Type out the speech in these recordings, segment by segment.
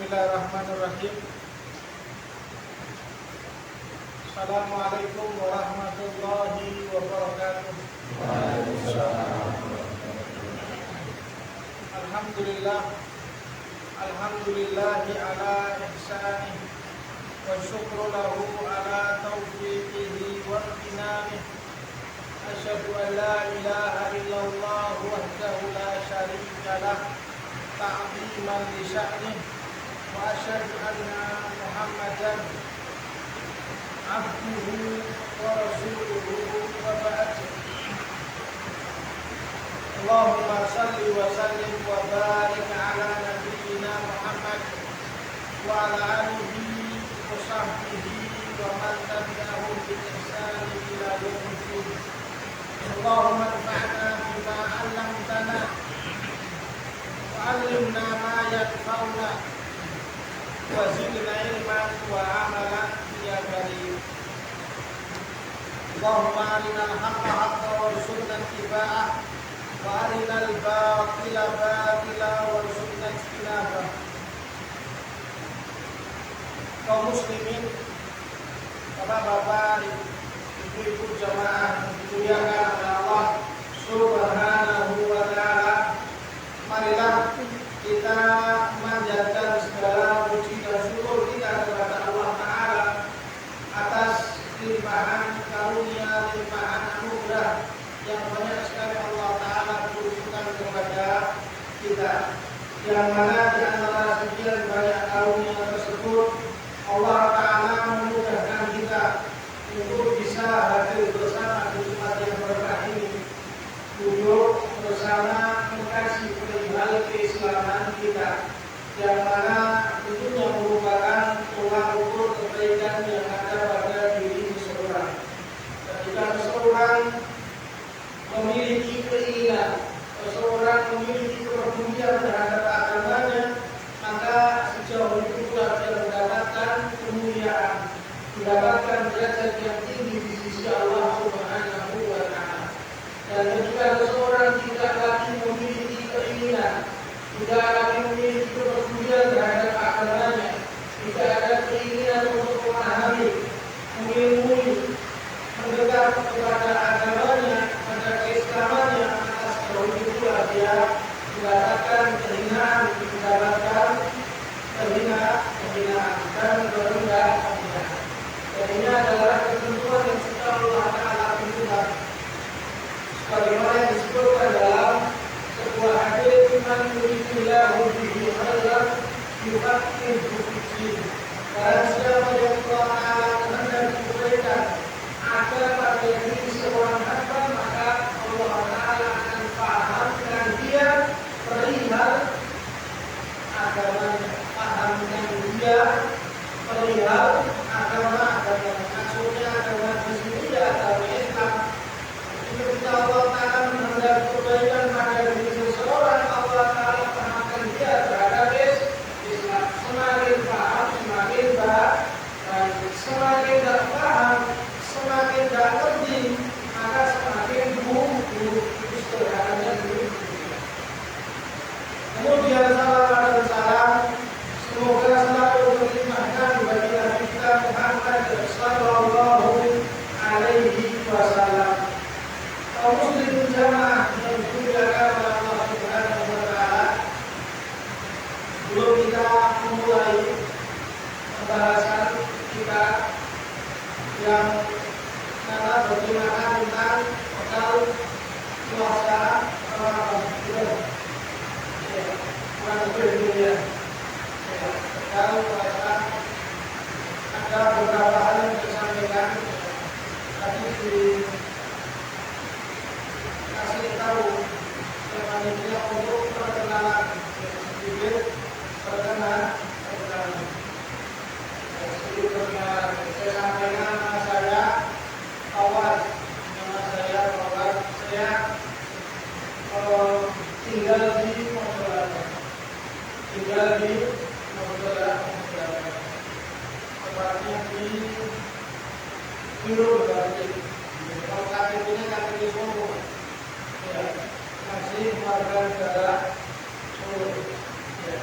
Bismillahirrahmanirrahim. Assalamualaikum warahmatullahi wabarakatuh. Alhamdulillah. Alhamdulillahi ala ihsanih wa syukru lahu ala taufiqihi wa imtinanih. Asyhadu an la ilaha illallah wahdahu la syarika lah ta'ziman li sya'nih wa asyhadu anna Muhammadan abduhu wa rasuluhu wa ba'd. Allahumma salli wa sallim wa barik ala nabiyyina Muhammad wa ala alihi wa sahbihi wa man tabi'ahum bi ihsan ila yaumil din. Allahumma anfa'na bima 'allamtana wa 'allimna ma yanfa'una wa zidna ilman wa 'amalan ya karim. Allahumma arina al-haqqa haqqan warzuqna ittiba'ah wa arina al-batila batila warzuqna ijtinabah. Kaum muslimin, bapak-bapak, ibu-ibu jamaah dimuliakan oleh Allah Subhanahu wa ta'ala, marilah kita manjatkan segala puji dan syukur kita kepada Allah Ta'ala atas limpahan karunia, limpahan anugerah yang banyak sekali Allah Ta'ala berikan kepada kita, yang mana di antara sekian banyak karunia tersebut Allah Ta'ala memudahkan kita untuk bisa hadir bersama di tempat yang berkah ini, duduk bersama mengkaji perihal keislaman kita, yang mana tentunya merupakan tolak ukur kebaikan yang ada pada diri seseorang. Ketika seseorang memiliki keinginan, seseorang memiliki kepedulian terhadap agamanya, maka sejauh itu pula dia mendapatkan kemuliaan, mendapatkan derajat yang tinggi di sisi Allah Subhanahu wa ta'ala. Dan ketika seseorang tidak lagi memiliki keinginan, tidak lagi memiliki kepedulian terhadap agamanya, tidak ada keinginan untuk memahami, mengilmui, mendekat kepada agamanya, pada keislamannya, atas sejauh itu pula dia mendapatkan kehinaan, mendapatkan kehinaan dan kerendahan. Dan ini adalah ketentuan yang sudah Allah Ta'ala tentukan, sebagaimana yang disebutkan dalam sebuah hadis, man yuridillahu bihi khairan yufaqihuhu fid-din. Barang siapa yang Allah Ta'ala menghendaki kebaikan ada pada diri seorang hamba, maka Allah Ta'ala akan fahamkan dia perihal agamanya, fahamkan dia perihal agama. Maksudnya agama di sini ya agama Islam. Ketika Allah Ta'ala menghendaki kebaikan pada diri seseorang, Allah Ta'ala fahamkan dia terhadap Islam. Semakin paham, semakin baik. Semakin tak paham, semakin tak ngerti, maka semakin buruk. Itu sederhananya dulu. Kemudian salawat dan salam semoga selalu terlimpahkan bagi Nabi kita Muhammad sallallahu alaihi wasallam. Kaum muslimin jamaah yang dimuliakan oleh Allah Subhanahu wa ta'ala, sebelum kita memulai pembahasan kita yang mana bagaimana tentang bekal puasa Ramadan. Kurang lebih ya. Kalau puasa ada beberapa hal yang disampaikan tadi dikasih tahu panitia untuk perkenalan sedikit perkenalan. Saya sampaikan nama saya Awas, saya tinggal di Mojokerto, tepatnya di Biro berarti. Kalau KTP-nya KTP Solo, ya, masih warga negara Solo, ya.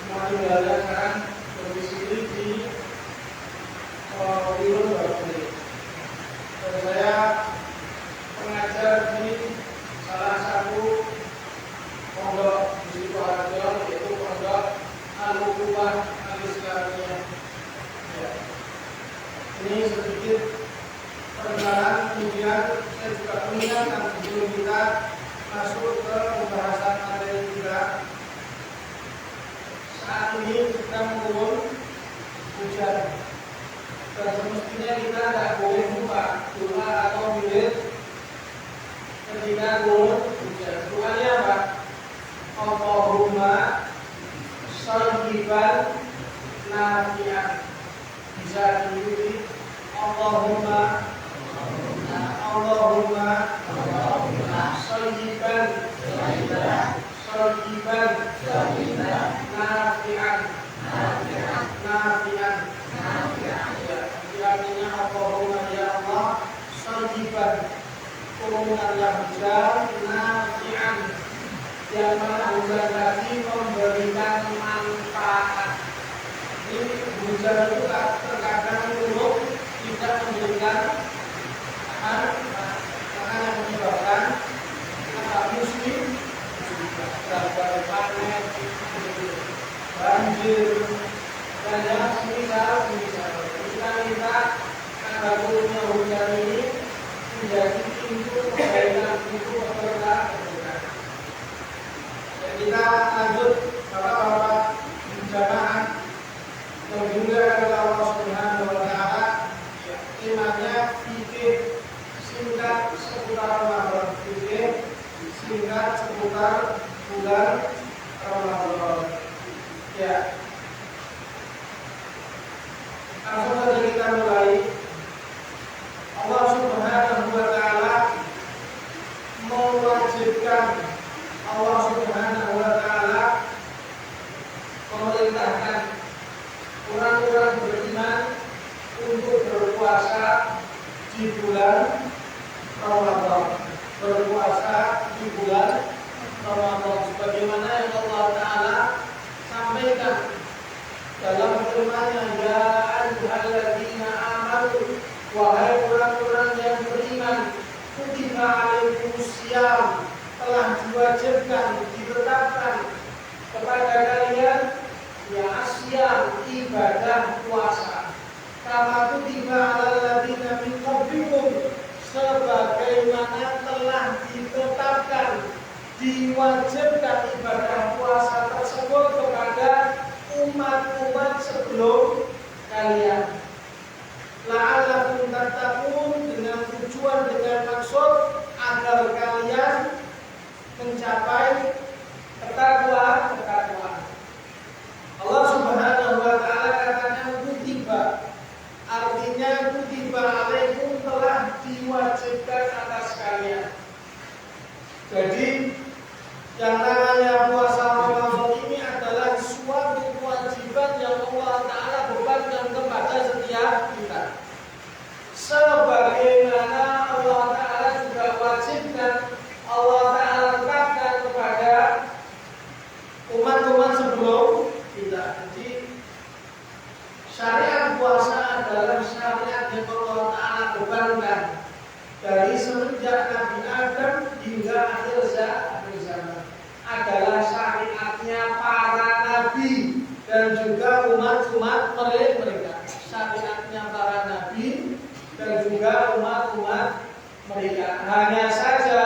Semuanya tinggalnya sekarang berdomisili di Wirun Bakri. Dan saya pengajar di salah satu pondok di Sidoarjo, yaitu pondok Al-Uquwah Al-Islamiyah. Ya. Ini sedikit perkenalan, kemudian saya juga mengingatkan sebelum kita masuk ke pembahasan materi kita. Saat ini sedang turun hujan, dan semestinya kita tidak boleh buka doa atau wirid ketika turun hujan. Doanya apa? Allahumma shayyiban nafi'an. Bisa diikuti Allahumma shayyiban nafi'an. Artinya Allahumma ya Allah shayyiban, turunkanlah hujan nafi'an, yang mana hujan tadi memberikan manfaat. Ini hujan itu terkadang turun tidak memberikan maka yang menyebabkan muslim gagal panen, banjir, dan yang semisal. Kita agar turunnya hujan ini menjadi pintu kebaikan, pintu keberkahan. Dan kita lanjut bapak-bapak jamaah yang dimuliakan oleh Allah Subhanahu wa Ta'ala. Temanya fikih singkat seputar Ramadan. Fikih singkat seputar bulan Ramadan. Ya. Langsung saja kita mulai. Allah Subhanahu wa Ta'ala mewajibkan, Allah Subhanahu wa Ta'ala memerintahkan orang-orang beriman untuk berpuasa di bulan Ramadan. Berpuasa di bulan Ramadan sebagaimana yang Allah Ta'ala sampaikan dalam firman-Nya, ya ayyuhalladzina amanu, wahai orang-orang yang beriman, kutiba alaikumusiyam, telah diwajibkan, ditetapkan kepada kalian ya asyam, ibadah puasa, kama kutiba alal ladzina min qablikum, sebagaimana telah ditetapkan, diwajibkan ibadah puasa tersebut kepada umat-umat sebelum kalian. La'allakum tattaqun, dengan tujuan, dengan maksud agar kalian mencapai ketakwaan. Allah Subhanahu wa Ta'ala katanya kutiba, artinya kutiba alaikum, telah diwajibkan atas kalian. Jadi yang namanya puasa Ramadan ini adalah suatu kewajiban yang Allah Ta'ala bebankan kepada setiap kita. Sebagaimana Allah Ta'ala juga wajibkan, Allah Ta'ala tetapkan kepada umat-umat sebelum kita. Jadi syariat puasa adalah syariat yang Allah Ta'ala bebankan dari semenjak Nabi Adam hingga akhir zaman. Adalah syariatnya para nabi dan juga umat-umat mereka. Syariatnya para nabi dan juga umat-umat mereka. Hanya saja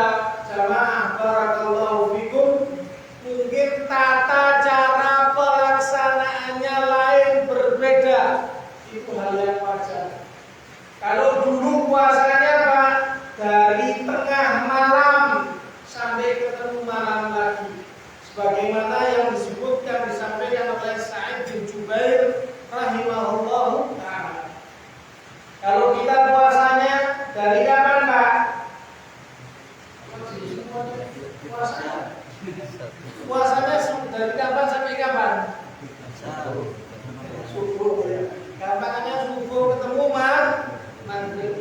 jamaah barakallahu fikum, mungkin tata cara pelaksanaannya lain, berbeda. Itu hal yang wajar. Kalau dulu puasanya Pak, dari tengah malam sampai ketemu malam lagi, sebagaimana yang disebutkan, disampaikan oleh Sa'id bin Jubair rahimahullahu ta'ala. Kalau kita puasanya dari kapan Pak? Puasanya dari kapan sampai kapan? Subuh ya. Gampangnya subuh ketemu maghrib.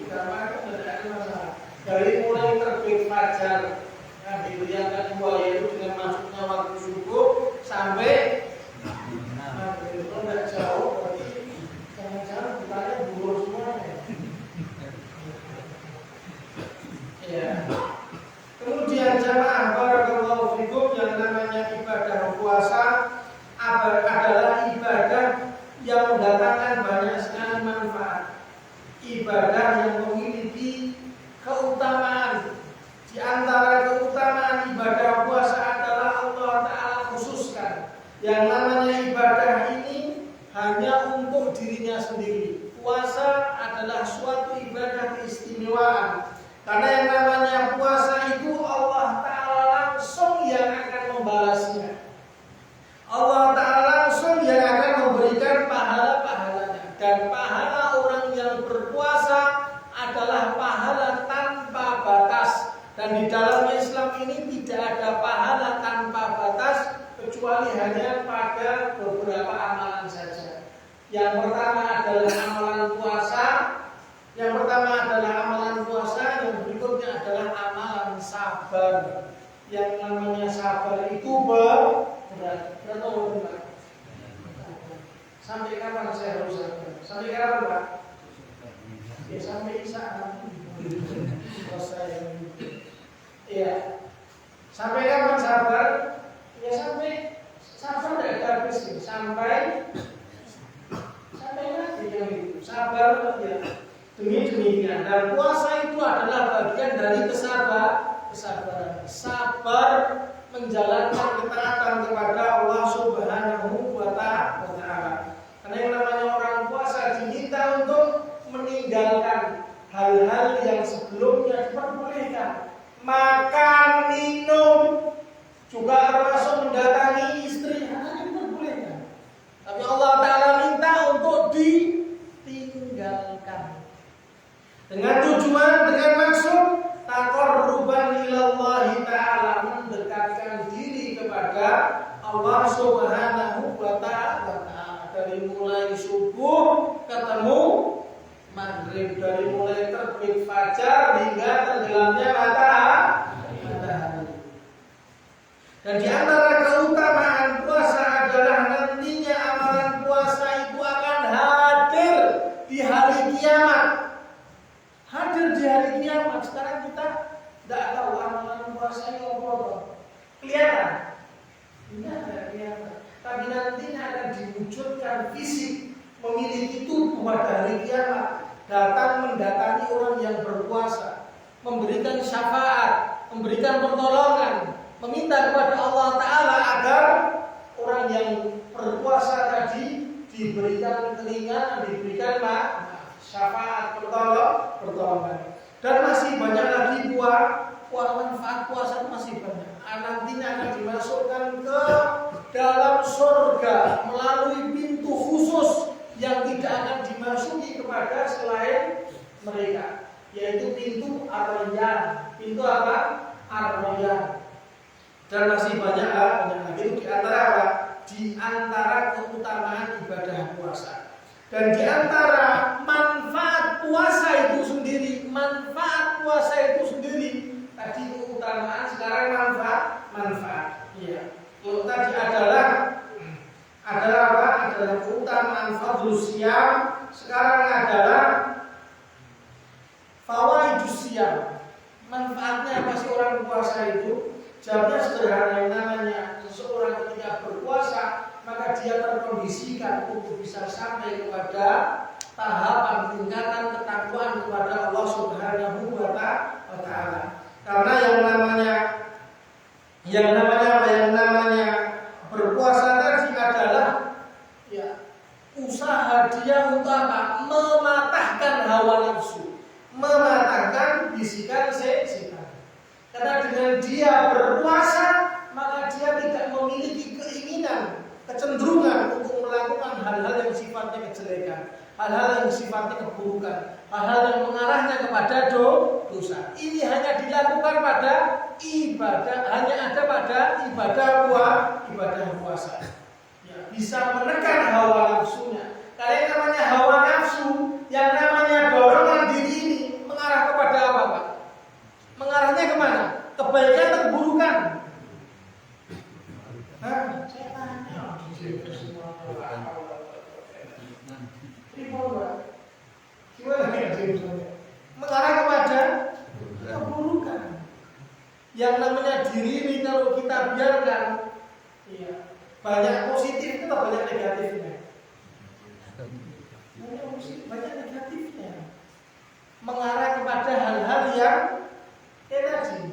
mendatangkan banyak sekali manfaat. Ibadah yang memiliki keutamaan. Di antara keutamaan ibadah puasa adalah Allah Ta'ala khususkan yang namanya ibadah ini hanya untuk dirinya sendiri. Puasa adalah suatu ibadah keistimewaan. Karena yang namanya puasa itu Allah Ta'ala langsung yang akan membalasnya. Allah Ta'ala langsung yang akan memberikan pahala-pahalanya. Dan pahala orang yang berpuasa adalah pahala tanpa batas. Dan di dalam Islam ini tidak ada pahala tanpa batas kecuali hanya pada beberapa amalan saja. Yang pertama adalah amalan puasa. Yang pertama adalah amalan puasa. Yang berikutnya adalah amalan sabar. Yang namanya sabar itu berat. Sampai kapan saya harus sabar? Sampai kapan Pak? Ya sampai Isya. Iya. Sampai kapan sabar? Ya sampai sabar tidak ada habis. Sampai mati yang itu. Sabar ya. Demikian. Dan puasa itu adalah bagian dari kesabaran. Sabar menjalankan ketaatan kepada Allah Subhanahu wa Ta'ala. Karena yang namanya orang puasa diminta untuk meninggalkan hal-hal yang sebelumnya diperbolehkan. Makan, minum, juga termasuk mendatangi istri, hal diperbolehkan. Tapi Allah Ta'ala minta untuk ditinggalkan. Dengan tujuan, dengan maksud taqarruban ilallahi Ta'ala, mendekatkan diri kepada Allah Subhanahu wa Ta'ala. Dari mulai subuh ketemu maghrib, dari mulai terbit fajar hingga tenggelamnya matahari. Dan di antara keutamaan puasa adalah nantinya amalan puasa itu akan hadir di hari kiamat. Hadir di hari kiamat. Sekarang kita tidak tahu amalan puasa ini apa. Kelihatan? Tidak ada kelihatan. Tapi nantinya akan diwujudkan fisik, memiliki tubuh pada hari kiamat, datang mendatangi orang yang berpuasa, memberikan syafaat, memberikan pertolongan, meminta kepada Allah Ta'ala agar orang yang berpuasa tadi diberikan keringanan, diberikan syafaat, pertolongan. Dan masih banyak lagi manfaat puasa itu masih banyak. Nantinya akan dimasukkan ke dalam surga melalui pintu khusus yang tidak akan dimasuki kepada selain mereka, yaitu pintu Ar-Rayyan. Pintu apa? Ar-Rayyan. Dan masih banyak lagi. Itu di antara apa? Di antara keutamaan ibadah puasa. Dan di antara manfaat puasa itu sendiri, tadi keutamaan, sekarang manfaat. Iya. Kalau tadi adalah apa? Adalah keutamaan fadlus siyam. Sekarang adalah fawaidus siyam. Manfaatnya apa sih orang puasa itu? Jawabnya sederhana, yang namanya seseorang ketika berpuasa maka dia terkondisikan untuk bisa sampai kepada tahapan tingkatan ketakwaan kepada Allah Subhanahu wa Ta'ala. Karena yang namanya berpuasa tadi adalah usaha dia untuk apa? Mematahkan hawa nafsu, mematahkan bisikan setan. Karena dengan dia berpuasa maka dia tidak memiliki keinginan, kecenderungan untuk melakukan hal-hal yang sifatnya kejelekan, hal-hal yang sifatnya keburukan, hal-hal yang mengarahnya kepada dosa. Ini hanya dilakukan pada ibadah, hanya ada pada ibadah puasa. Ya, bisa menekan hawa nafsunya. Karena yang namanya hawa nafsu, yang namanya dorongan diri ini mengarah kepada apa, Pak? Mengarahnya kemana? Kebaikan atau keburukan? Saya tanya. Mengarah kepada keburukan. Yang namanya diri ini kalau kita biarkan, banyak positif kita banyak negatifnya. banyak negatifnya, mengarah kepada hal-hal yang tadi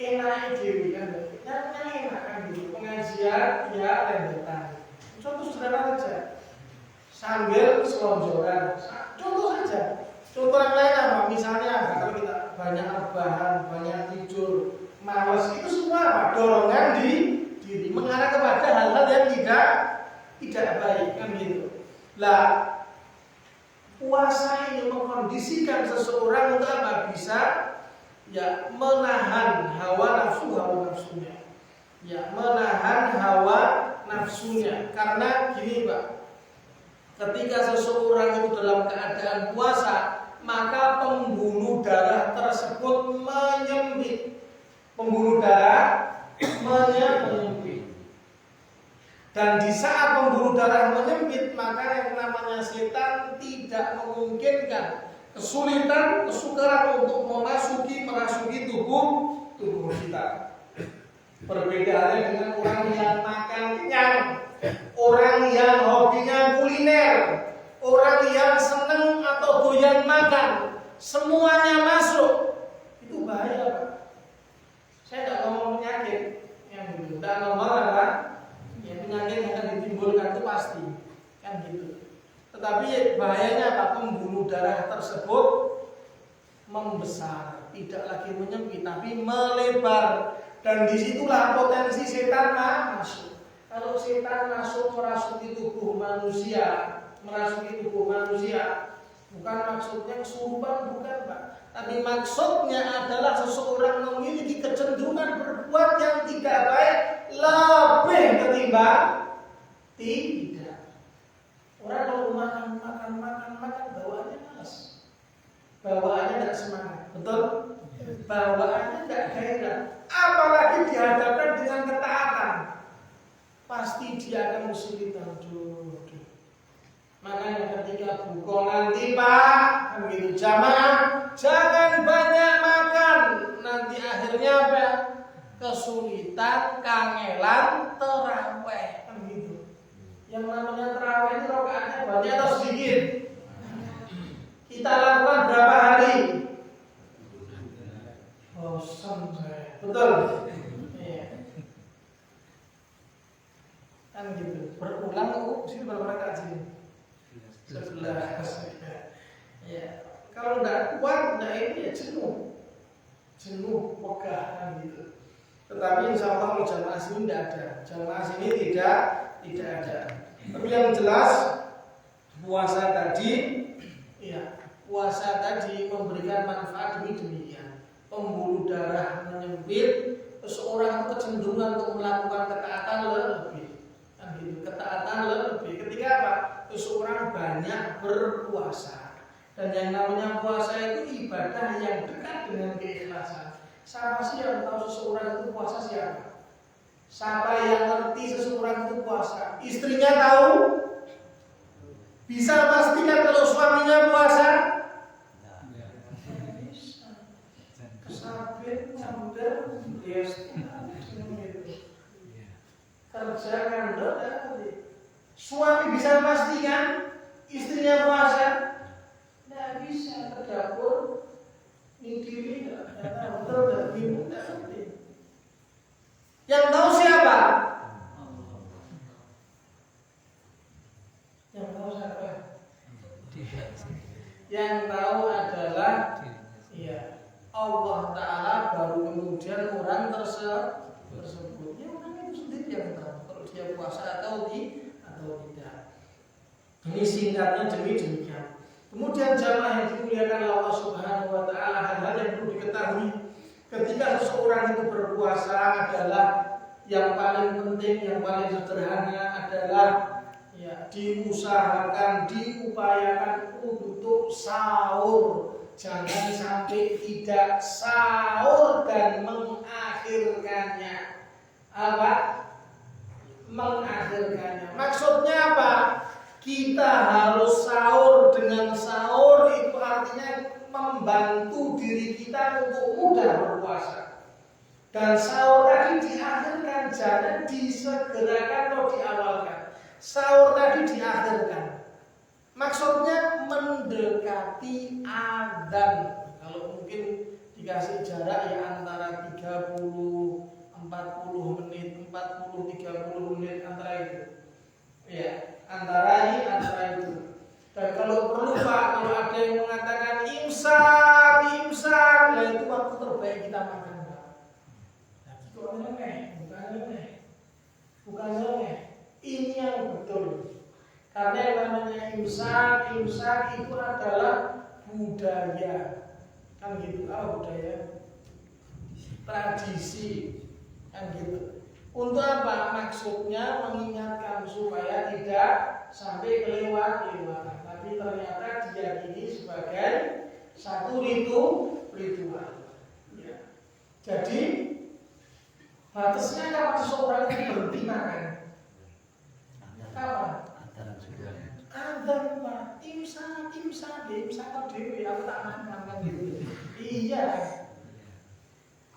enak dewi kan, yang enak kan gitu, pengajian ya rendetan. Contoh sederhana saja, sambil selonjoran, contoh saja. Contoh yang lain apa? Misalnya kalau kita banyak rebahan, banyak tidur, malas, itu semua apa? Dorongan di diri, mengarah kepada hal-hal yang tidak baik kan gitu. Lah, puasa ini mengkondisikan seseorang untuk apa? Bisa ya menahan hawa nafsunya. Ya, menahan hawa nafsunya. Karena gini, Pak. Ketika seseorang itu dalam keadaan puasa, maka pembuluh darah tersebut menyempit. Pembuluh darah menyempit. Dan di saat pembuluh darah menyempit, maka yang namanya setan tidak memungkinkan, kesukaran untuk merasuki tubuh kita. Perbedaannya dengan orang yang makan kenyang, orang yang hobinya kuliner, orang yang seneng atau doyan makan, semuanya masuk. Itu bahaya, Pak. Saya tidak ngomong penyakit, yang gitu. Tidak ngomong apa? Ya, penyakit yang akan ditimbulkan itu pasti, kan gitu. Tetapi bahayanya apa? Pembuluh darah tersebut membesar, tidak lagi menyempit, tapi melebar. Dan disitulah potensi setan masuk. Kalau setan masuk merasuki tubuh manusia, bukan maksudnya kesurupan, bukan, Pak. Tapi maksudnya adalah seseorang memiliki kecenderungan berbuat yang tidak baik lebih ketimbang tidak. Orang kalau makan bawaannya malas, bawaannya tidak semangat, betul? Bawaannya tidak gairah. Apalagi dihadapkan dengan ketaatan, pasti dia akan kesulitan. Makanya ketika buka nanti, Pak, begitu jamaah, jangan banyak makan. Nanti akhirnya apa? Kesulitan, kangelan, terawih, begitu. Yang namanya terawih itu rakaatnya banyak atau sedikit? Kita lakukan berapa hari? Bosan saya. Betul? Iya. Kan gitu. Berulang sini berapa rakaat sini? 11. Ya. Kalau tidak kuat, ini ya jenuh, megah kan gitu. Tetapi insya Allah jamaah sini tidak ada. Jamaah sini tidak ada. Tapi yang jelas puasa tadi memberikan manfaat demikian. Pembuluh darah menyempit, seseorang kecenderungan untuk melakukan ketaatan lebih. Kan gitu, ketaatan lebih. Ketika apa? Seseorang banyak berpuasa. Dan yang namanya puasa itu ibadah yang dekat dengan keikhlasan. Siapa sih yang tahu seseorang itu puasa siapa? Siapa yang ngerti seseorang itu puasa? Istrinya tahu? Bisa pastikan kalau suaminya puasa? Kesabit, nyamber, kerja kandot, suami bisa pastikan istrinya puasa? Tidak bisa, ke dapur ngidiri, betul, yang tahu siapa? Yang tahu adalah Allah Ta'ala, baru kemudian orang tersebut. Ya, orang itu sendiri yang tahu kalau dia puasa atau tidak. Ini singkatnya demikian. Kemudian jamaah yang dimuliakan Allah Subhanahu Wa Ta'ala, hal-hal yang perlu diketahui ketika seseorang itu berpuasa adalah yang paling penting, yang paling sederhana adalah diusahakan, diupayakan untuk sahur. Jangan sampai tidak sahur dan mengakhirkannya. Apa? Mengakhirkannya. Maksudnya apa? Kita harus sahur. Dengan sahur itu artinya membantu diri kita untuk mudah berpuasa. Dan sahur tadi diakhirkan, jangan disegerakan atau diawalkan. Sahur tadi diakhirkan. Maksud mendekati adzan. Kalau mungkin dikasih jarak ya antara 30 40 menit, 40 30 menit antara itu. Ya, antara itu. Dan kalau perlu Pak, kalau ada yang mengatakan imsak, nah itu waktu terbaik kita makan Pak. Nah, itu bukan nyeleneh. Ini yang betul. Karena yang namanya imsak itu adalah budaya. Kan gitu, budaya. Tradisi. Kan gitu. Untuk apa? Maksudnya mengingatkan supaya tidak sampai kelewatan. Tapi ternyata diyakini sebagai satu ritual. Ya. Jadi batasnya kapan seseorang itu berhenti makan? Kapan? Adzan Pak, imsak dewe, aku tak makan gitu. Iya.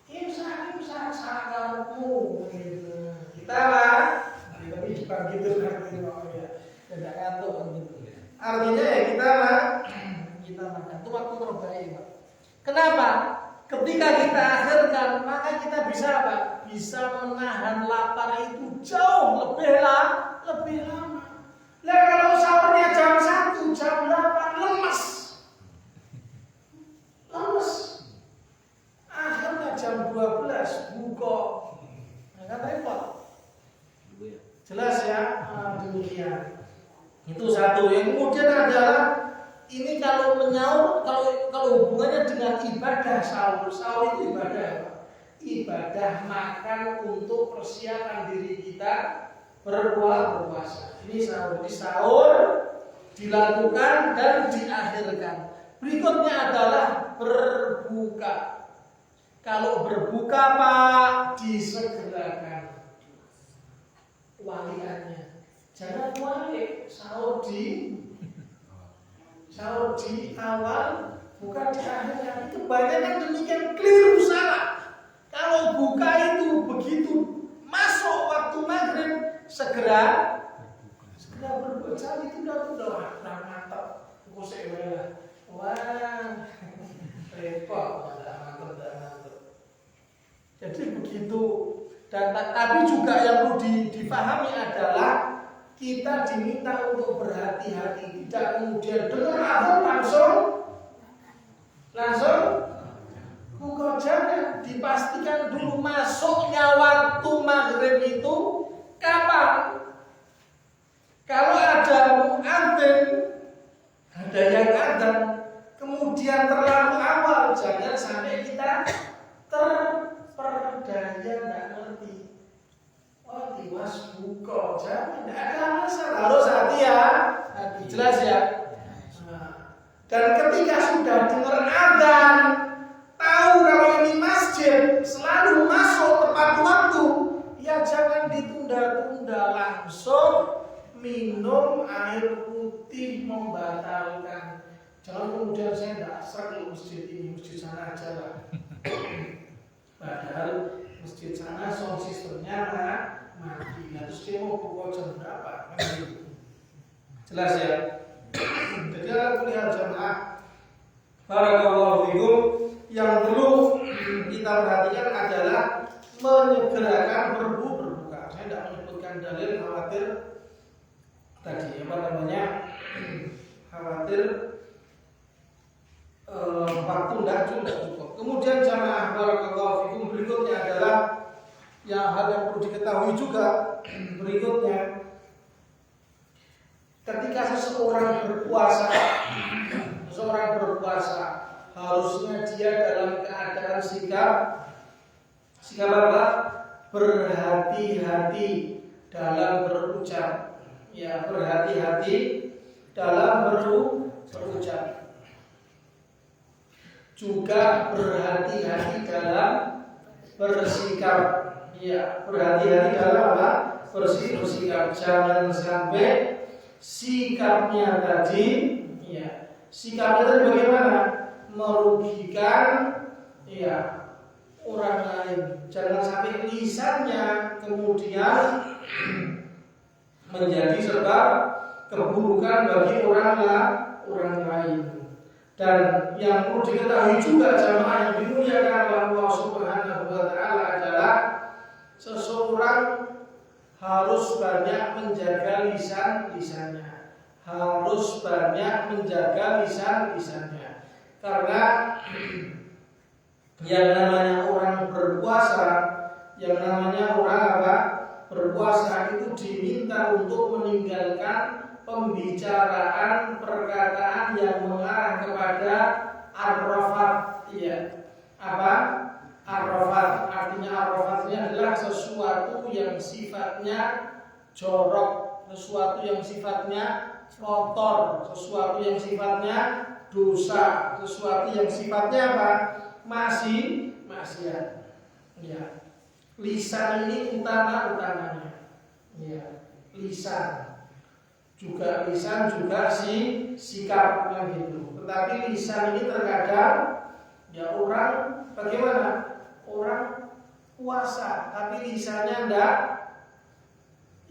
Imsak sakarmu gitu. Kita lah, tapi bukan gitu kan ya. Tidak ngantuk gitu. Artinya ya kita makan itu waktu terbaik Pak. Kenapa? Ketika kita akhirkan, maka kita bisa apa? Bisa menahan lapar itu jauh lebih lama. Nah kalau sahurnya jam 1, jam 8 lemes. Akhirnya jam 12 buka. Nah, kan repot. Jelas ya? Demikian. Itu satu. Yang kemudian adalah ini kalau menyaur, kalau hubungannya dengan ibadah sahur itu ibadah apa? Ibadah makan untuk persiapan diri kita berpuasa. Ini sahur dilakukan dan diakhirkan. Berikutnya adalah berbuka. Kalau berbuka Pak disegerakan. Waliannya jangan wali sahur di awal bukan di akhir. Itu banyak yang demikian keliru salah. Kalau buka itu begitu masuk waktu maghrib segera berbuka. Itu udah mantap. Kusik lah. Wah repot. Jadi begitu. Dan tapi juga yang perlu dipahami adalah kita diminta untuk berhati-hati, tidak kemudian dengar azan langsung buka. Jangan, dipastikan dulu masuknya waktu maghrib itu kapan. Kalau ada muadzin, ada yang adzan, kemudian terlalu awal, jangan sampai kita terperdaya tidak ngerti. Wah, tiwas buka, jangan, tidak ada alasan, harus hati. Jelas ya. Dan ketika sudah dengar adzan, tahu kalau ini masjid selalu masuk tepat waktu, ya jangan ditunda-tunda, langsung minum air putih membatalkan. Jangan kemudian saya tidak asal ke masjid ini, masjid sana aja lah. Padahal masjid sana sound sistemnya mati. Nah, terus dia mau buka jam berapa? Jelas ya. Jadi kuliah jamaah barakallahu fikum, yang perlu kita perhatikan adalah menyegerakan berbuka. Saya tidak menyebutkan dalil khawatir tadi khawatir waktu tidak cukup. Kemudian jamaah barakallahu fikum, berikutnya adalah hal yang perlu diketahui juga berikutnya. Ketika seseorang berpuasa, harusnya dia dalam keadaan sikap apa? Berhati-hati dalam berucap. Ya, berhati-hati dalam berucap. Juga berhati-hati dalam bersikap. Ya, berhati-hati dalam apa? Bersikap. Jangan sampai sikapnya tadi, ya, sikapnya tadi bagaimana? Merugikan, ya, orang lain. Jangan sampai lisannya kemudian menjadi sebab keburukan bagi orang lain. Dan yang perlu diketahui juga jamaah yang dimuliakan oleh Allah Subhanahu wa taala adalah seseorang harus banyak menjaga lisannya. Harus banyak menjaga lisannya. Karena yang namanya orang berpuasa, yang namanya orang apa? Berpuasa itu diminta untuk meninggalkan pembicaraan perkataan yang mengarah kepada ar-rafat, ya. Apa? Ar-rafat, artinya ar-rafatnya adalah sesuatu yang sifatnya jorok, sesuatu yang sifatnya kotor, sesuatu yang sifatnya dosa, sesuatu yang sifatnya apa? Maksiat. Ya. Lisan ini utamanya. Ya. Lisan juga sikap yang gitu. Tetapi lisan ini terkadang ya orang bagaimana? Orang puasa tapi lisannya enggak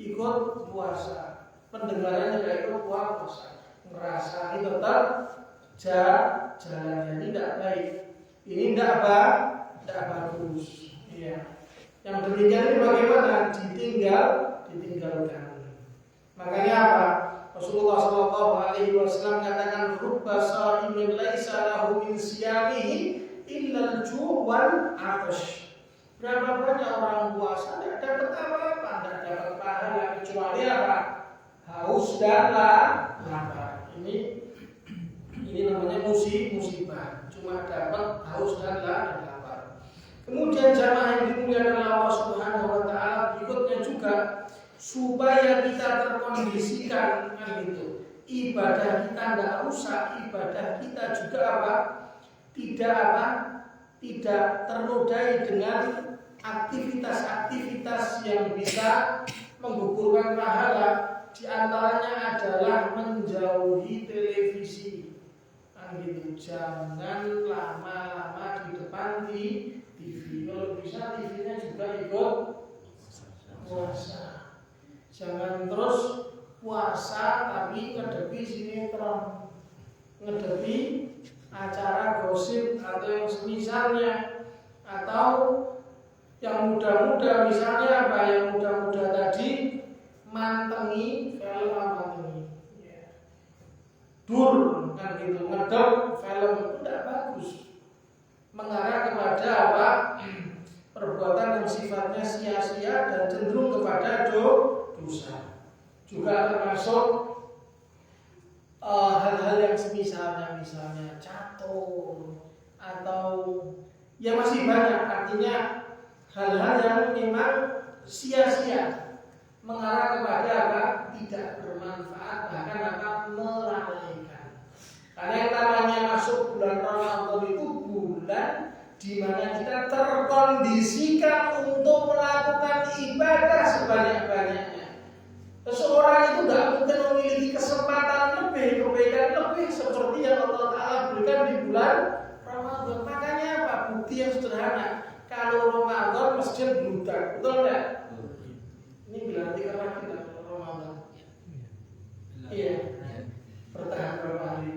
ikut puasa, pendengarannya enggak ikut puasa, ngerasa ini tetap jalannya ini tidak baik. Ini tidak bagus. Iya. Yang demikian ini bagaimana? Ditinggalkan. Makanya apa? Rasulullah SAW katakan rubba sha'imin laisa lahu min siyamihi illa al-ju' wal 'atash. Berapa banyak orang puasa tidak dapat apa-apa, tidak dapat pahala kecuali apa? Haus dan lapar. Ini namanya musibah. Cuma dapat haus dan lapar. Kemudian jamaah yang dimuliakan Allah Subhanahu wa taala berikutnya juga supaya kita terkondisikan gitu. Ibadah kita tidak rusak, ibadah kita juga apa? Tidak ternodai dengan aktivitas-aktivitas yang bisa menggugurkan pahala. Di antaranya adalah menjauhi televisi. Gitu. Jangan lama-lama di depan TV. Kalau bisa TV-nya juga ikut puasa. Jangan terus puasa tapi ngedepi sinetron, ngedepi acara gosip atau yang semisalnya, atau yang muda-muda misalnya apa? Yang muda-muda tadi mantengi film dur kan gitu, ngedep film itu tidak bagus, mengarah kepada apa? Perbuatan yang sifatnya sia-sia dan cenderung kepada dosa. Juga termasuk hal-hal yang misalnya catur atau ya masih banyak, artinya hal-hal yang memang sia-sia, mengarah kepada apa? Tidak bermanfaat, bahkan apa? Melalaikan. Karena yang namanya masuk bulan Ramadan itu bulan di mana kita terkondisikan untuk melakukan ibadah sebanyak-banyaknya. Seseorang itu tidak mungkin memiliki kesempatan lebih, kebaikan lebih seperti yang Allah Ta'ala berikan di bulan Ramadan. Makanya apa? Bukti yang sederhana. Kalau Ramadan masjid bludak, betul nggak? Ini berarti karena kita Ramadan. Iya. Bertahan berapa hari?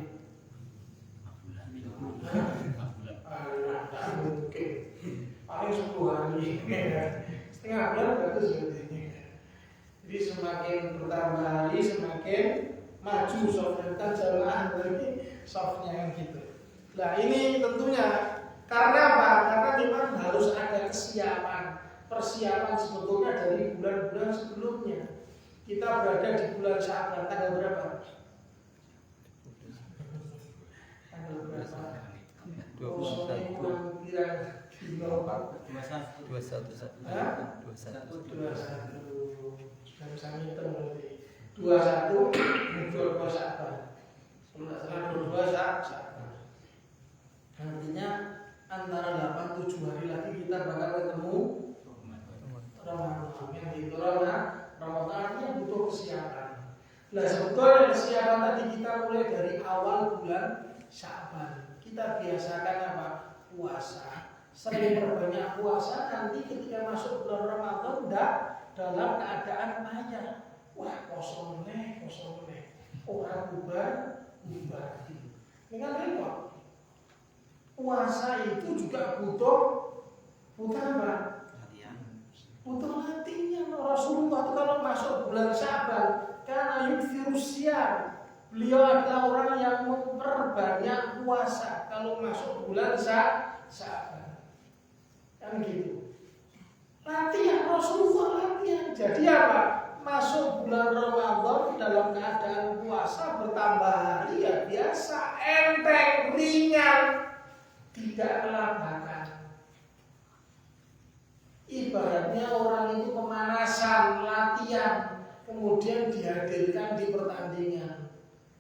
Mungkin paling 10 hari. Setengah bulan bagus seperti. Jadi semakin bertambah hari semakin maju softnya, kan jamaah berarti softnya yang gitu. Nah ini tentunya karena apa? Karena memang harus ada persiapan sebetulnya dari bulan-bulan sebelumnya. Kita berada di bulan Sya'ban tanggal berapa? Tanggal berapa? 21. Kami termengerti 21 muncul Sya'ban. Setelah 22 Sya'ban. Artinya antara 8-7 hari lagi kita bakal ketemu Ramadan. Yang itu Ramadan artinya butuh kesiapan. Nah sebetulnya kesiapan tadi kita mulai dari awal bulan Sya'ban. Kita biasakan apa? Puasa. Sering perbanyak puasa, nanti ketika masuk bulan Ramadan enggak dalam keadaan payah. Wah kosong nih. Orang bubar. Dengan repot. Puasa itu juga butuh apa? Butuh latihan. Rasulullah itu kalau masuk bulan Syaban, karena yukthirus syiyam, beliau adalah orang yang memperbanyak puasa kalau masuk bulan Syaban. Kan gitu. Latihan, Rasulullah latihan. Jadi apa? Masuk bulan Ramadan dalam keadaan puasa bertambah hari ya biasa, enteng, ringan, tidak kelabakan. Ibaratnya orang itu pemanasan, latihan, kemudian dihadirkan di pertandingan,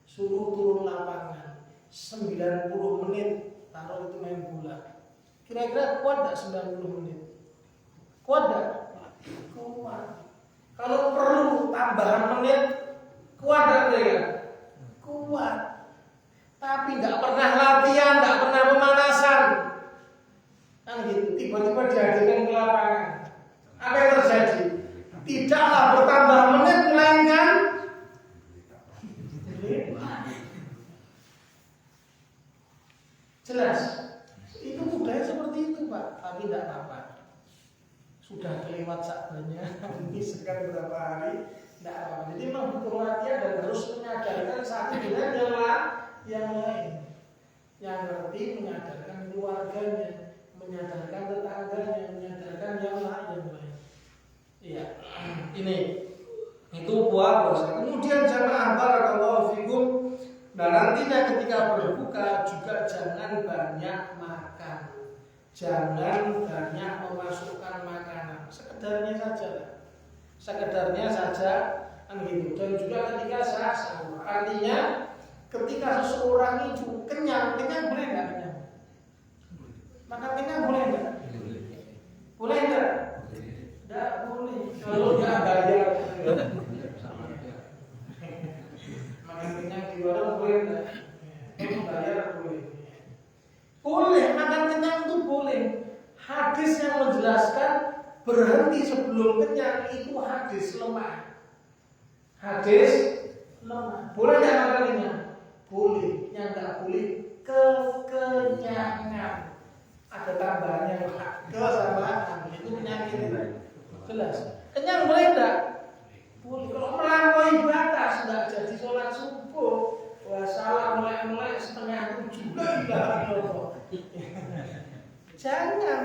suruh turun lapangan 90 menit, taruh itu main bola. Kira-kira kuat gak 90 menit? Kuat gak? Kuat. Kalau perlu tambahan menit, kuat gak mereka? Kuat. Tapi gak pernah latihan, gak pernah pemanasan. Kan gitu, tiba-tiba dihadirkan ke lapangan. Apa yang terjadi? Tidaklah bertambah menit, melainkan jelas. Itu budaya seperti itu, Pak. Tapi tidak apa-apa. Sudah kelewat sabarnya. Ini sekarang berapa hari? Tidak apa-apa. Jadi memang butuh latihan dan harus menyadarkan satu dengan yang lain. Yang ngerti menyadarkan keluarganya, menyadarkan tetangganya, menyadarkan yang lain. Iya. Ini itu puasa. Kemudian jamaah barakallahu fikum. Nah nantinya ketika berbuka juga jangan banyak makan, jangan banyak memasukkan makanan, sekedarnya saja, kan gitu. Dan juga ketika sahur, artinya ketika seseorang itu kenyang boleh nggak kenyang? Makan kenyang boleh nggak? Boleh nggak? Nggak boleh. Kalau nggak bayar. Makan kenyang di warung boleh nggak? Kalau bayar boleh. Boleh, makan kenyang itu boleh. Hadis yang menjelaskan berhenti sebelum kenyang itu hadis lemah. Hadis lemah. Boleh nggak makan kenyang? Boleh. Yang nggak boleh kekenyangan. Ada tambahannya ke sama itu penyakit itu. Jelas. Kenyang boleh enggak? Boleh. Kalau melampaui batas enggak jadi sholat subuh, salah mulai 6:30 enggak. Jangan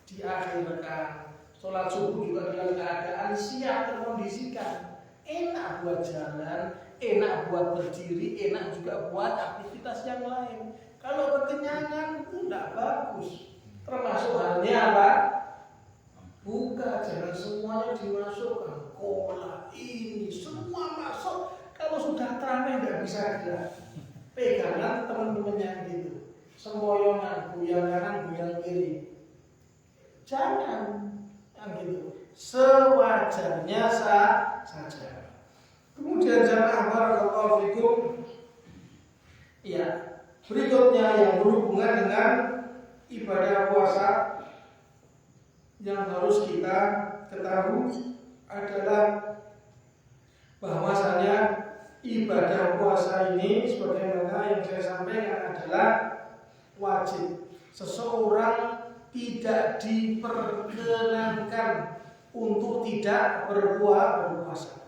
diakhirkan. Sholat subuh juga dalam keadaan siap terkondisikan. Enak buat jalan, enak buat berdiri, enak juga buat aktivitas yang lain. Kalau kekenyangan itu tidak bagus. Termasuk halnya apa? Buka, jangan semuanya dimasukkan. Kola, ini, semua masuk. Kalau sudah teramai tidak bisa gerak. Pegangan teman-temannya gitu. Semboyongan, goyang kanan, goyang kiri. Jangan, gitu. Sewajarnya saja. Kemudian jamaah barakallahu fikum. Iya. Berikutnya yang berhubungan dengan ibadah puasa yang harus kita ketahui adalah bahwasanya ibadah puasa ini sebagaimana yang saya sampaikan adalah wajib. Seseorang tidak diperkenankan untuk tidak berpuasa.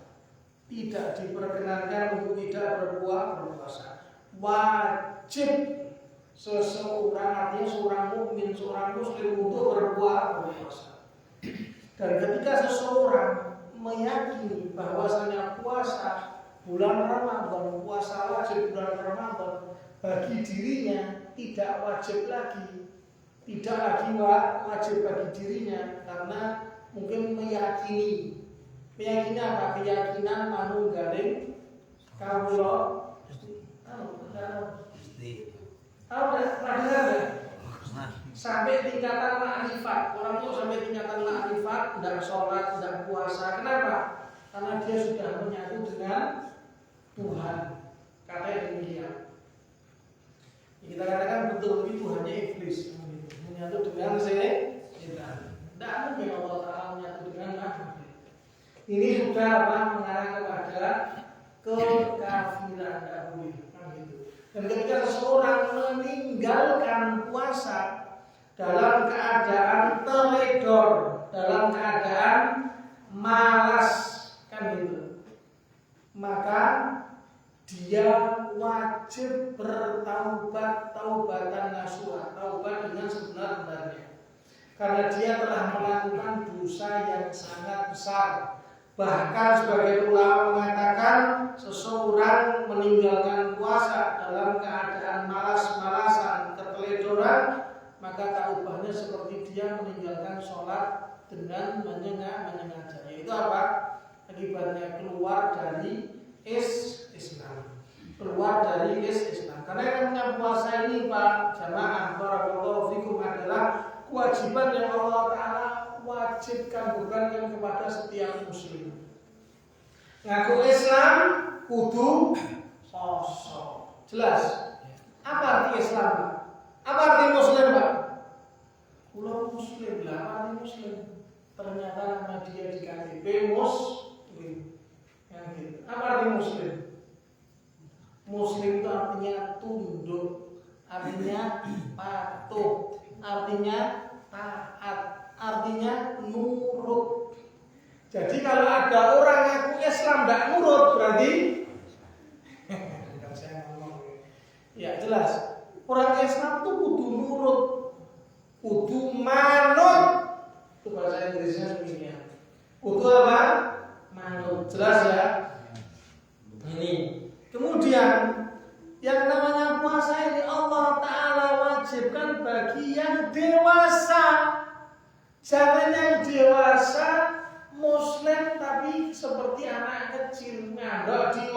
Tidak diperkenankan untuk tidak berpuasa. Wajib seseorang, artinya seorang mukmin, seorang muslim untuk berpuasa. Dan ketika seseorang meyakini bahwasanya puasa bulan Ramadan, puasa wajib bulan Ramadan bagi dirinya tidak wajib lagi, tidak lagi wajib bagi dirinya karena mungkin meyakini apa? Keyakinan manunggaling kawula sampai tingkatan ma'rifat. Orang itu sampai tingkatan ma'rifat, tidak sholat, tidak puasa. Kenapa? Karena dia sudah menyatu dengan Tuhan. Katanya demikian. Kita katakan betul itu Tuhannya iblis, menyatu dengan setan. Tidak mungkin Allah Ta'ala menyatu dengan makhluk. Ini sudah mengarah kepada kekafiran, tidak boleh. Dan ketika seseorang teledor dalam keadaan malas, kan gitu, maka dia wajib bertaubat taubatan nasuha, taubat dengan sebenar-benarnya, karena dia telah melakukan dosa yang sangat besar. Bahkan sebagai ulama mengatakan seseorang meninggalkan puasa dalam keadaan malas-malasan, keteledoran, maka taubahnya seperti dia meninggalkan sholat dengan menyengaja. Yaitu apa? Akibatnya keluar dari Islam. Keluar dari Islam. Karena yang namanya puasa ini, Pak jamaah barakallahu fikum, adalah kewajiban yang Allah Ta'ala wajibkan, bebankan kepada setiap muslim. Ngaku Islam kudu poso. Jelas? Apa arti Islam, Pak? Apa arti muslim, Pak? Pulau muslim lah, apa arti muslim? Ternyata nama dia di KTP muslim. Yang gitu. Apa arti muslim? Muslim itu artinya tunduk, artinya patuh, artinya taat, artinya nurut. Jadi kalau ada orang ngaku Islam tidak nurut, berarti ya jelas, orang Islam itu kudu nurut, kudu manut. Itu bahasa Inggrisnya demikian. Kudu apa? Manut. Jelas ya? Ini. Kemudian yang namanya puasa ini Allah Ta'ala wajibkan bagi yang dewasa. Jangan yang dewasa muslim tapi seperti anak kecil ngandok di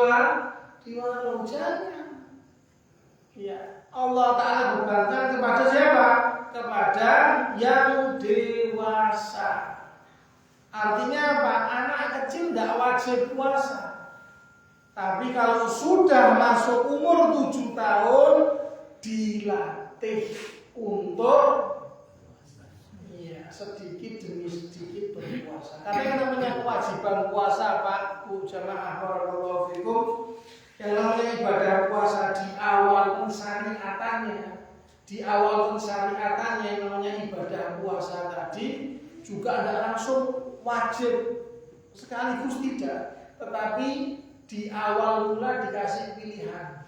warung. Jangan. Ya, Allah Ta'ala bebankan kepada siapa? Kepada yang dewasa. Artinya apa? Anak kecil tidak wajib puasa. Tapi kalau sudah masuk umur 7 tahun, dilatih untuk sedikit demi sedikit berpuasa. Karena yang namanya kewajiban puasa, Pak, Bu jamaah barakallahu fikum, yang namanya ibadah puasa di awal pensyariatannya, yang namanya ibadah puasa tadi juga tidak langsung wajib sekaligus tidak, tetapi di awal mula dikasih pilihan.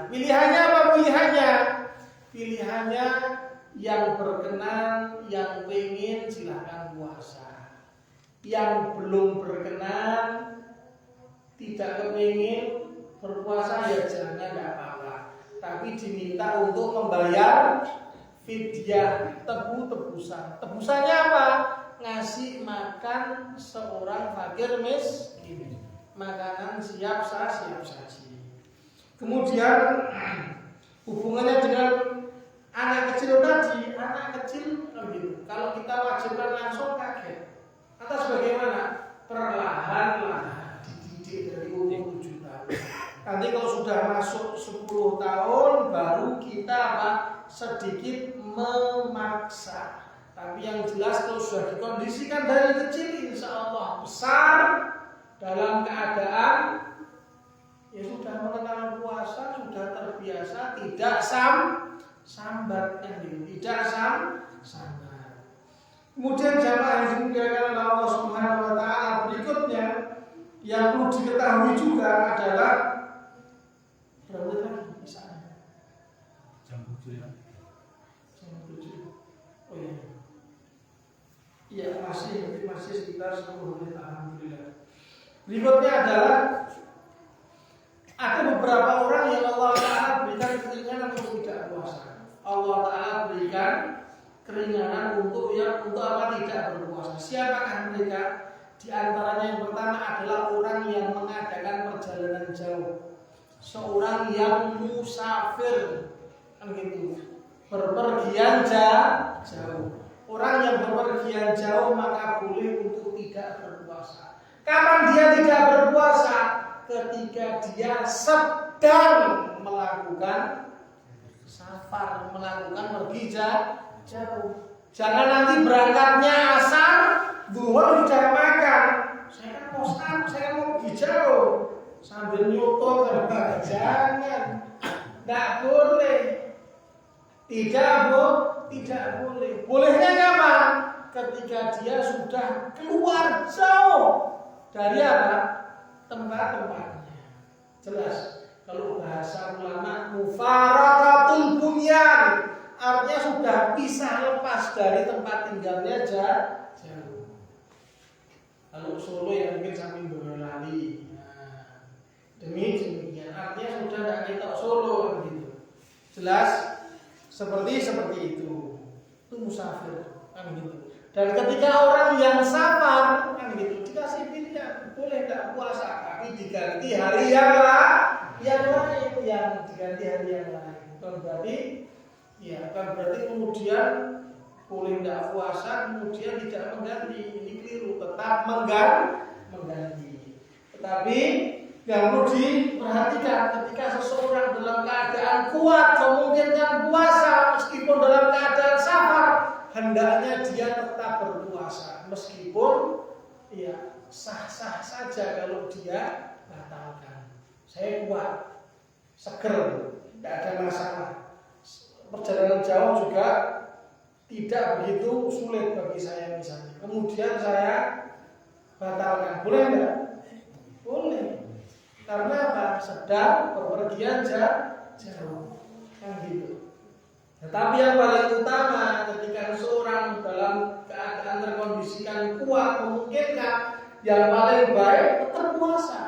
Pilihannya apa pilihannya? Pilihannya yang berkenan, yang pengen silakan puasa. Yang belum berkenan, tidak kepingin berpuasa, ya jangan, tidak apa-apa. Tapi diminta untuk membayar fidyah, tebusan. Tebusannya apa? Ngasih makan seorang fakir miskin, makanan siap saji. Kemudian hubungannya dengan anak kecil tadi, kalau kita wajibkan langsung kaget. Atas bagaimana? Perlahan-lahan dididik dari umur 7 tahun. Nanti kalau sudah masuk 10 tahun baru kita sedikit memaksa. Tapi yang jelas kalau sudah dikondisikan dari kecil, insya Allah besar dalam keadaan ya sudah mengenal puasa, sudah terbiasa, tidak sambat, tidak sambat. Kemudian jamaah yang dimuliakan Allah Subhanahu wa Ta'ala, berikutnya yang perlu diketahui juga adalah berapa lagi misalnya? Jam 7 ya. Jam 7. Oh iya. Iya, masih sekitar 10 menit, alhamdulillah. Berikutnya adalah ada beberapa orang yang Allah Ta'ala berikan keringanan untuk tidak puasa. Allah Ta'ala berikan keringanan untuk apa? Tidak berpuasa. Siapakah mereka? Di antaranya yang pertama adalah orang yang mengadakan perjalanan jauh. Seorang yang musafir, kan gitu, berpergian jauh. Orang yang berpergian jauh maka boleh untuk tidak berpuasa. Kapan dia tidak berpuasa? Ketika dia sedang melakukan safar, melakukan pergi jauh. Jangan nanti berangkatnya asar, zuhur sudah makan. Saya mau pergi jauh sambil nyukur, jangan, tidak boleh. Tidak boleh. Tidak boleh. Bolehnya kapan? Ketika dia sudah keluar jauh dari apa? Tempat-tempatnya. Jelas. Kalau bahasa ulama mufaraqatul bunyan, artinya sudah bisa lepas dari tempat tinggalnya jauh. Kalau Solo yang mungkin samping Boyolali. Nah, demikian artinya sudah tidak ketok Solo gitu. Jelas seperti itu. Itu musafir kan gitu. Dan ketika orang yang safar kan gitu dikasih pilihan boleh tidak puasa tapi diganti hari yang lain yang diganti hari yang lain. Kan berarti kemudian boleh tidak puasa kemudian tidak mengganti, ini keliru, tetap mengganti. Tetapi yang perlu diperhatikan ketika seseorang dalam keadaan kuat memungkinkan puasa meskipun dalam keadaan safar, hendaknya dia tetap berpuasa meskipun sah-sah saja kalau dia batalkan. Saya kuat, seger, tidak ada masalah. Perjalanan jauh juga tidak begitu sulit bagi saya misalnya. Kemudian saya batalkan, boleh enggak? Boleh. Karena apa? Sedang bepergian jauh. Kan gitu. Tetapi yang paling utama ketika seorang dalam keadaan terkondisikan kuat memungkinkan, yang paling baik tetap puasa.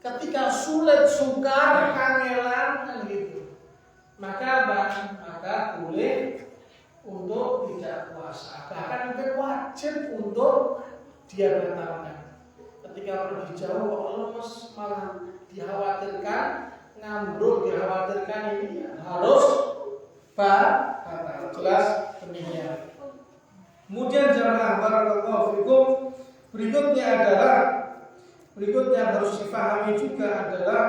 Ketika sulit, sukar, kangelan kan gitu. Maka boleh untuk tidak puasa. Bahkan mungkin wajib untuk dia batalkan. Ketika pergi jauh kok lemes malah dikhawatirkan ngambruk, dikhawatirkan ini harus batal. Jelas demikian. Kemudian jamaah barakallahu fikum, berikutnya harus difahami juga adalah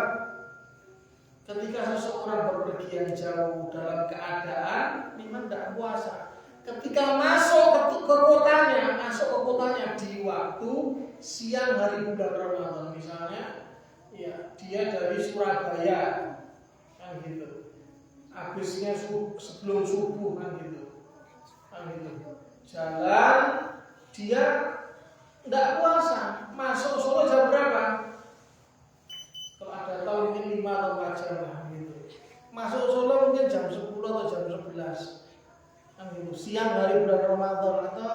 ketika seseorang berpergian jauh dalam keadaan memang tidak puasa. Ketika masuk ke kotanya di waktu siang hari bulan Ramadan misalnya, dia dari Surabaya kan gitu. Habisnya sebelum subuh kan gitu. Jalan dia tidak puasa. Masuk Solo jam berapa? Kalau ada tahun ini 5 atau 4 jam lah gitu. Masuk Solo mungkin jam 10 atau jam 11. Kan gitu. Siang hari bulan Ramadan atau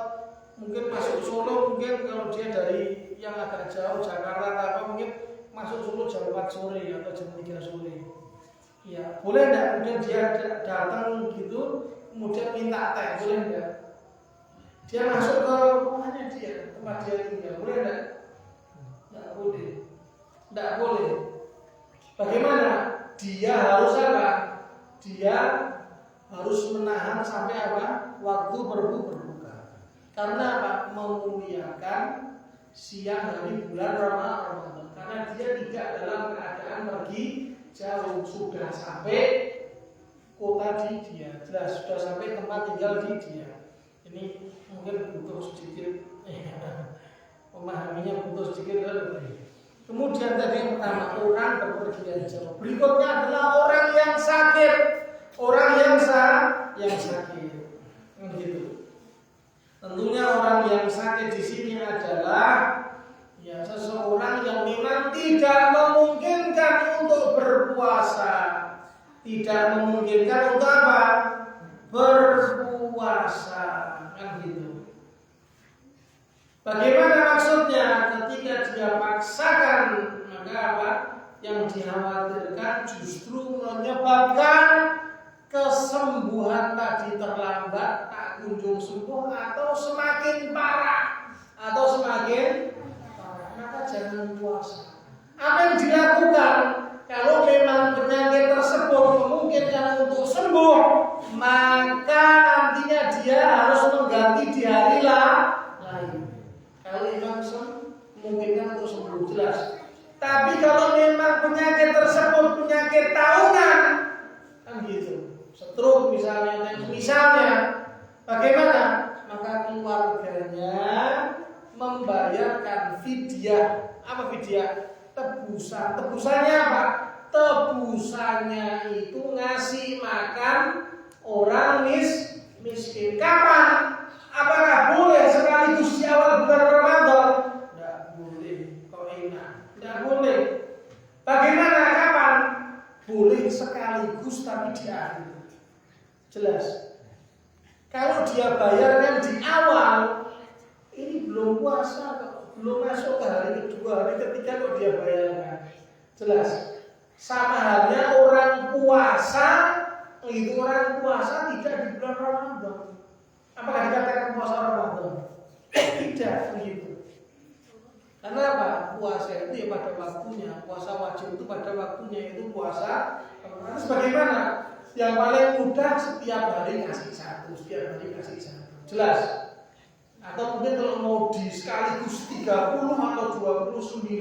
mungkin masuk Solo mungkin kalau dia dari yang agak jauh Jakarta atau mungkin masuk Solo jam 4 sore atau jam 3 sore. Ya, boleh enggak kemudian dia datang gitu kemudian minta teh, boleh enggak? Dia masuk ke rumahnya dia, tempat dia tinggal, boleh enggak? Enggak boleh. Bagaimana? Dia harus apa? Dia harus menahan sampai apa? Waktu berbuka. Karena apa? Memuliakan siang hari bulan Ramadan. Karena dia tidak dalam keadaan pergi jauh, sudah sampai kota di dia, jelas sudah sampai tempat tinggal di dia. Ini mungkin butuh sedikit memahaminya, butuh sedikit lebih. Kemudian tadi yang pertama orang berpergian jauh. Berikutnya adalah orang yang sakit, yang sakit. Gitu. Tentunya orang yang sakit di sini adalah seseorang yang memang tidak memungkinkan untuk berpuasa, tidak memungkinkan untuk apa? Berpuasa, kan gitu. Bagaimana maksudnya? Ketika dia paksakan, maka apa? Yang dikhawatirkan justru menyebabkan kesembuhan tadi terlambat, tak kunjung sembuh atau semakin parah maka jangan puasa. Apa yang dilakukan? Kalau memang penyakit tersebut memungkinkan untuk sembuh, maka nantinya dia harus mengganti di hari lain. Kalau memang memungkinkan untuk sembuh, jelas. Tapi kalau memang penyakit tersebut penyakit tahunan, kan gitu, stroke misalnya, bagaimana? Maka keluarganya membayarkan fidyah. Apa fidyah? Tebusan. Tebusannya apa? Tebusannya itu ngasih makan orang miskin. Kapan? Apakah boleh sekaligus di awal bulan Ramadan? Tidak boleh. Kok enak? Tidak boleh. Bagaimana? Kapan? Boleh sekaligus tapi di akhir. Jelas. Kalau dia bayarkan di awal, ini belum puasa, belum masuk ke hari kedua, hari ketiga kok dia bayarkan. Jelas. Sama halnya orang puasa, itu orang puasa tidak di bulan Ramadan. Apakah dikatakan puasa Ramadan? Tidak begitu. Karena apa? Puasa itu ya pada waktunya. Puasa wajib itu pada waktunya, itu puasa. Terus bagaimana? Yang paling mudah setiap hari kasih satu, setiap hari kasih satu. Jelas? Atau mungkin kalau mau di sekaligus 30 atau 29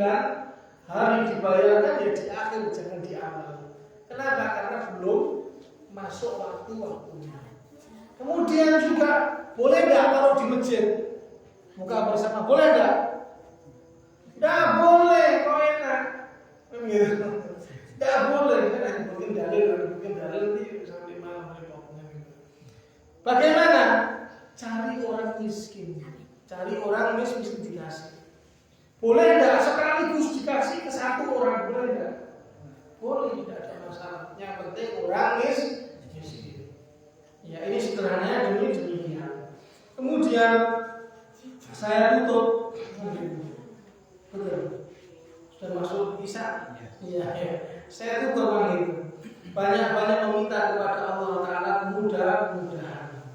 hari dibayarkan ya di akhir, jangan di awal. Kenapa? Karena belum masuk waktu-waktunya. Kemudian juga boleh nggak kalau di masjid buka bersama? Boleh nggak? Nggak boleh, kok enak. Nggak boleh. Mungkin dalil nanti sampai malam repotnya. Bagaimana? Cari orang miskin. Cari orang miskin dikasih. Boleh nggak sekaligus dikasih ke satu orang? Boleh nggak? Boleh, tidak ada masalah. Yang penting orang miskin. Ya ini sederhananya demikian. Kemudian saya tutup. Betul. Sudah masuk Isya? Iya. Saya tutup itu. Banyak-banyak meminta kepada Allah Taala mudah-mudahan.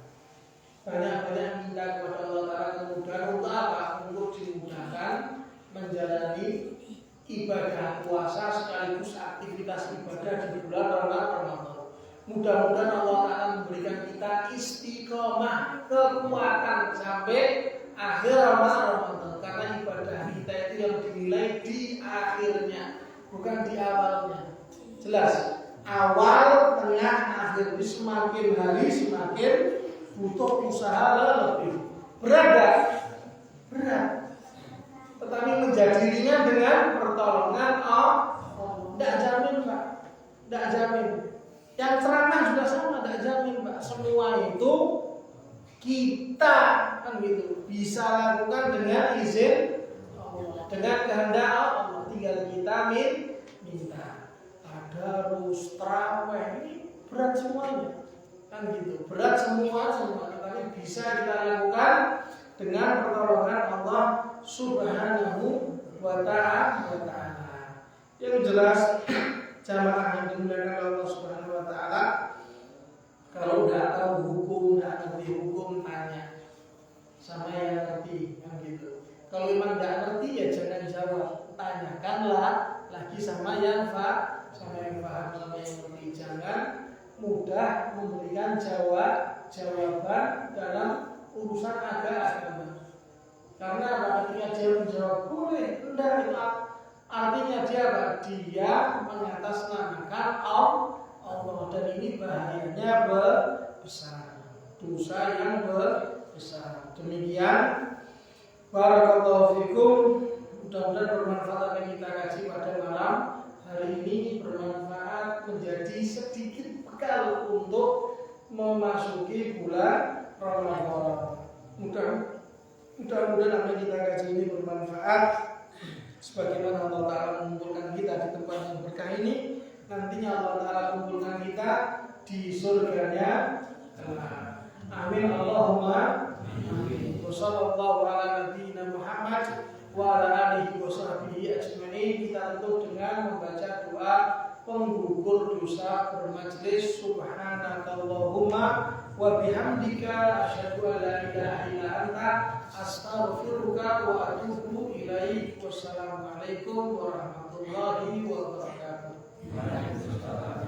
Banyak-banyak minta kepada Allah Taala kemudahan untuk apa? Untuk dimudahkan menjalani ibadah puasa sekaligus aktivitas ibadah di bulan Ramadan. Mudah-mudahan Allah Taala memberikan kita istiqomah, kekuatan sampai akhir Ramadan. Karena ibadah kita itu yang dinilai di akhirnya, bukan di awalnya. Jelas? Awal, tengah, akhir. Semakin hari semakin butuh usaha lebih. Berat? Berat. Tetapi menjadi ringan dengan pertolongan Allah. Tidak jamin, Pak. Tidak jamin. Yang ceramah juga sama, tidak jamin, Pak. Semua itu kita kan gitu bisa lakukan dengan izin Allah, dengan kehendak Allah. Tinggal kita minta. Tadarus, tarawih ini berat semuanya, kan gitu. Berat semua, tapi bisa kita lakukan dengan pertolongan Allah Subhanahu wa Ta'ala. Yang jelas jamaah yang dimuliakan Allah Subhanahu wa Ta'ala, kalau nggak tahu hukum, nggak ngerti hukum, tanya sama yang ngerti, kan gitu. Kalau memang nggak ngerti ya jangan jawab, tanyakanlah lagi sama yang paham, sama yang ngerti. Jangan mudah memberikan jawaban dalam urusan agama. Karena ketika dia menjawab boleh, enggak, itu artinya dia apa? Dia mengatasnamakan Allah, dan ini bahayanya besar, dosa yang besar. Demikian, barakallahu fikum. Mudah-mudahan bermanfaat apa yang kita kaji pada malam hari ini, bermanfaat menjadi sedikit bekal untuk memasuki bulan Ramadan. Mudah-mudahan apa yang kita kaji ini bermanfaat. Sebagaimana Allah Ta'ala mengumpulkan kita di tempat yang berkah ini, nantinya Allah Ta'ala mengumpulkan kita di surganya. Amin Allahumma amin. Wassallallahu ala nabiyyina Muhammad wa ala alihi wa sahbihi ajma'in. Kita tutup dengan membaca doa penggugur dosa bermajlis. Subhanakallahumma wa bihamdika asyhadu an la ilaha illa anta astaghfiruka wa atubu ilaik. Wassalamualaikum warahmatullahi wabarakatuh. Waalaikumsalam.